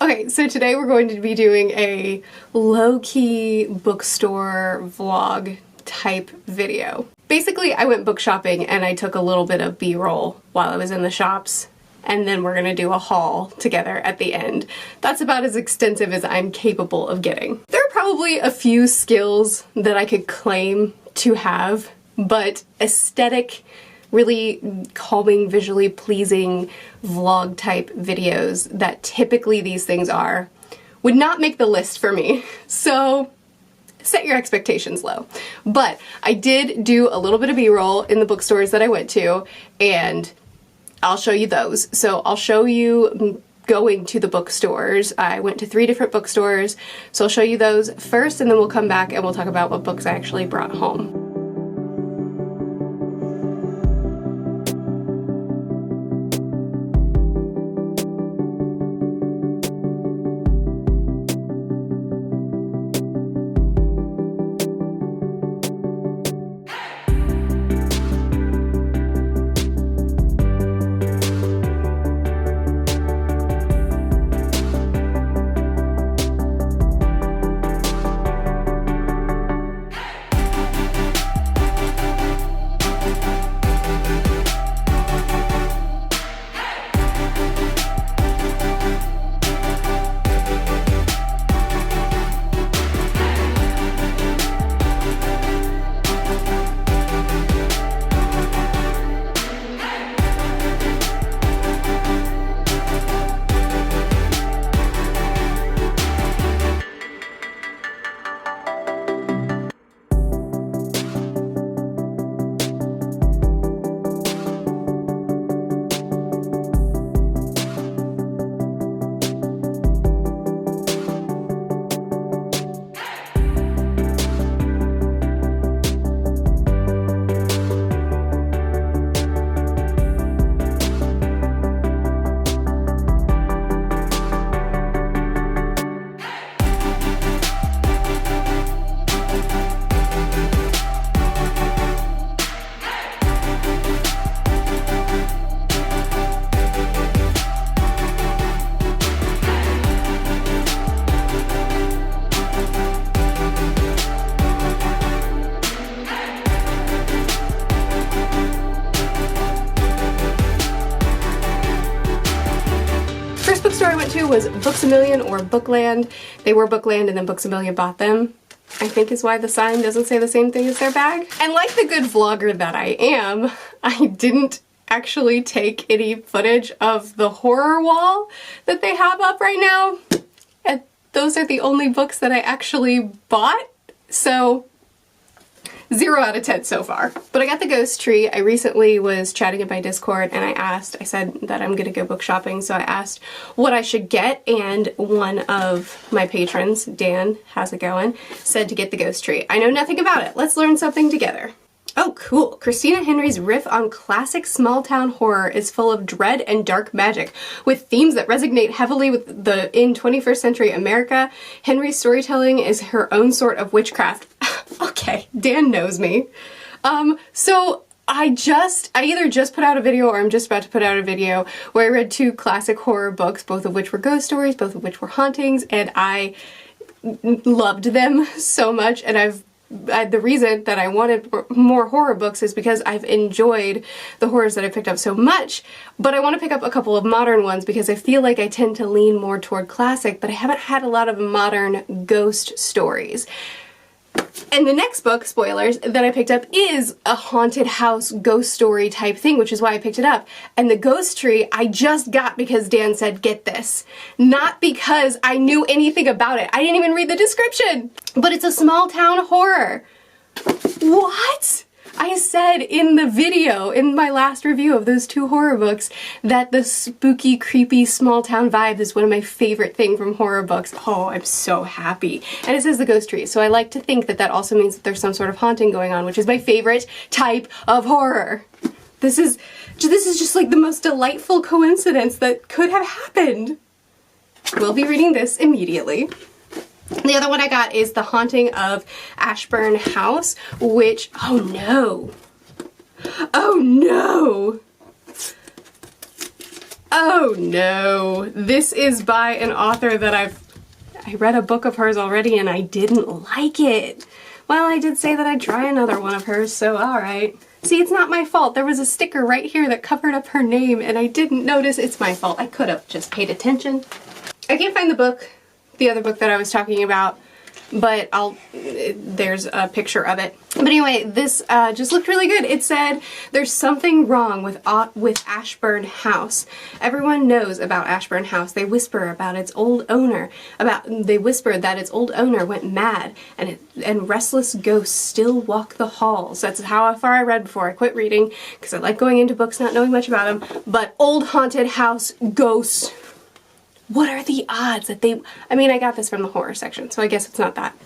Okay, so today we're going to be doing a low-key bookstore vlog type video. Basically, I went book shopping and I took a little bit of B-roll while I was in the shops, and then we're gonna do a haul together at the end. That's about as extensive as I'm capable of getting. There are probably a few skills that I could claim to have, but aesthetic, really calming, visually pleasing vlog type videos that typically these things are would not make the list for me. So set your expectations low. But I did do a little bit of B-roll in the bookstores that I went to, and I'll show you those. So I'll show you going to the bookstores. I went to 3 different bookstores, so I'll show you those first, and then we'll come back and we'll talk about what books I actually brought home. Bookstore I went to was Books A Million or Bookland. They were Bookland and then Books A Million bought them, I think is why the sign doesn't say the same thing as their bag. And like the good vlogger that I am, I didn't actually take any footage of the horror wall that they have up right now. And those are the only books that I actually bought, so 0 out of 10 so far. But I got the Ghost Tree. I recently was chatting in my Discord and I said that I'm gonna go book shopping, so I asked what I should get, and one of my patrons, Dan, how's it going, said to get the Ghost Tree. I know nothing about it. Let's learn something together. Oh, cool. Christina Henry's riff on classic small-town horror is full of dread and dark magic, with themes that resonate heavily with in 21st century America. Henry's storytelling is her own sort of witchcraft. Okay, Dan knows me. So I either just put out a video or I'm just about to put out a video where I read 2 classic horror books, both of which were ghost stories, both of which were hauntings, and I loved them so much, and the reason that I wanted more horror books is because I've enjoyed the horrors that I picked up so much, but I want to pick up a couple of modern ones because I feel like I tend to lean more toward classic, but I haven't had a lot of modern ghost stories. And the next book, spoilers, that I picked up is a haunted house ghost story type thing, which is why I picked it up. And the Ghost Tree I just got because Dan said, get this. Not because I knew anything about it. I didn't even read the description. But it's a small town horror. What? I said in the video, in my last review of those 2 horror books, that the spooky, creepy, small town vibe is one of my favorite things from horror books. Oh, I'm so happy. And it says the Ghost Tree, so I like to think that that also means that there's some sort of haunting going on, which is my favorite type of horror. This is just like the most delightful coincidence that could have happened. We'll be reading this immediately. The other one I got is The Haunting of Ashburn House, which, oh no. Oh no! Oh no, this is by an author that I read a book of hers already and I didn't like it. Well, I did say that I'd try another one of hers, so alright. See, it's not my fault. There was a sticker right here that covered up her name and I didn't notice. It's my fault. I could have just paid attention. I can't find the book, the other book that I was talking about, but there's a picture of it. But anyway, this just looked really good. It said, there's something wrong with Ashburn House. Everyone knows about Ashburn House. They whisper about its old owner. They whispered that its old owner went mad and restless ghosts still walk the halls. That's how far I read before I quit reading because I like going into books not knowing much about them. But old haunted house ghosts. What are the odds that I mean, I got this from the horror section, so I guess it's not that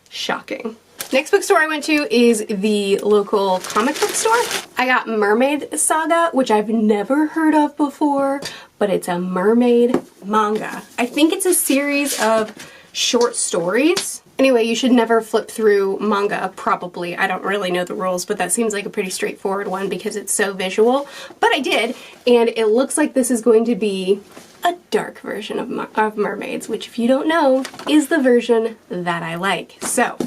shocking. Next bookstore I went to is the local comic book store. I got Mermaid Saga, which I've never heard of before, but it's a mermaid manga. I think it's a series of short stories. Anyway, you should never flip through manga, probably. I don't really know the rules, but that seems like a pretty straightforward one because it's so visual. But I did, and it looks like this is going to be a dark version of mermaids, which if you don't know, is the version that I like. So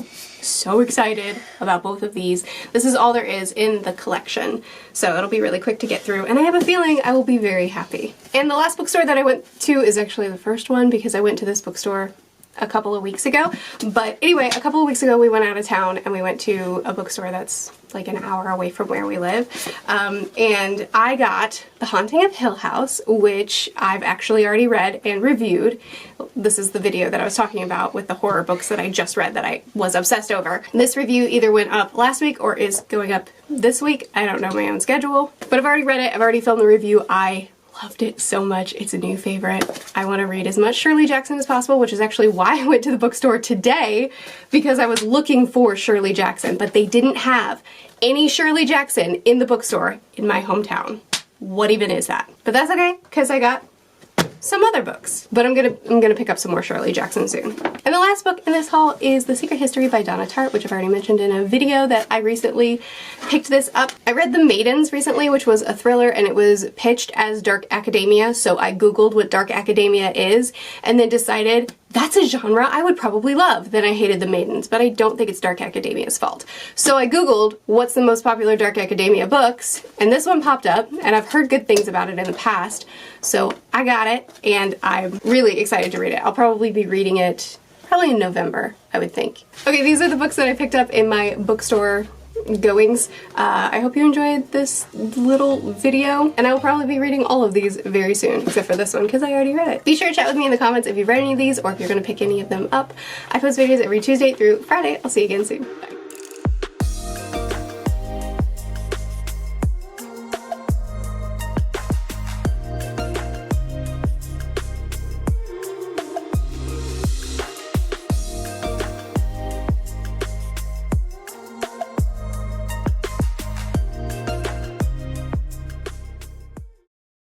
excited about both of these. This is all there is in the collection, so it'll be really quick to get through, and I have a feeling I will be very happy. And the last bookstore that I went to is actually the first one because I went to this bookstore a couple of weeks ago. But anyway, a couple of weeks ago we went out of town and we went to a bookstore that's like an hour away from where we live. And I got The Haunting of Hill House, which I've actually already read and reviewed. This is the video that I was talking about with the horror books that I just read that I was obsessed over. This review either went up last week or is going up this week. I don't know my own schedule, but I've already read it. I've already filmed the review. I loved it so much. It's a new favorite. I want to read as much Shirley Jackson as possible, which is actually why I went to the bookstore today, because I was looking for Shirley Jackson, but they didn't have any Shirley Jackson in the bookstore in my hometown. What even is that? But that's okay, because I got some other books. But I'm gonna pick up some more Shirley Jackson soon. And the last book in this haul is The Secret History by Donna Tartt, which I've already mentioned in a video that I recently picked this up. I read The Maidens recently, which was a thriller, and it was pitched as dark academia, so I googled what dark academia is and then decided that's a genre I would probably love. Then I hated The Maidens, but I don't think it's dark academia's fault. So I googled what's the most popular dark academia books, and this one popped up, and I've heard good things about it in the past, so I got it, and I'm really excited to read it. I'll probably be reading it probably in November, I would think. Okay, these are the books that I picked up in my bookstore goings. I hope you enjoyed this little video, and I will probably be reading all of these very soon, except for this one because I already read it. Be sure to chat with me in the comments if you've read any of these or if you're going to pick any of them up. I post videos every Tuesday through Friday. I'll see you again soon. Bye.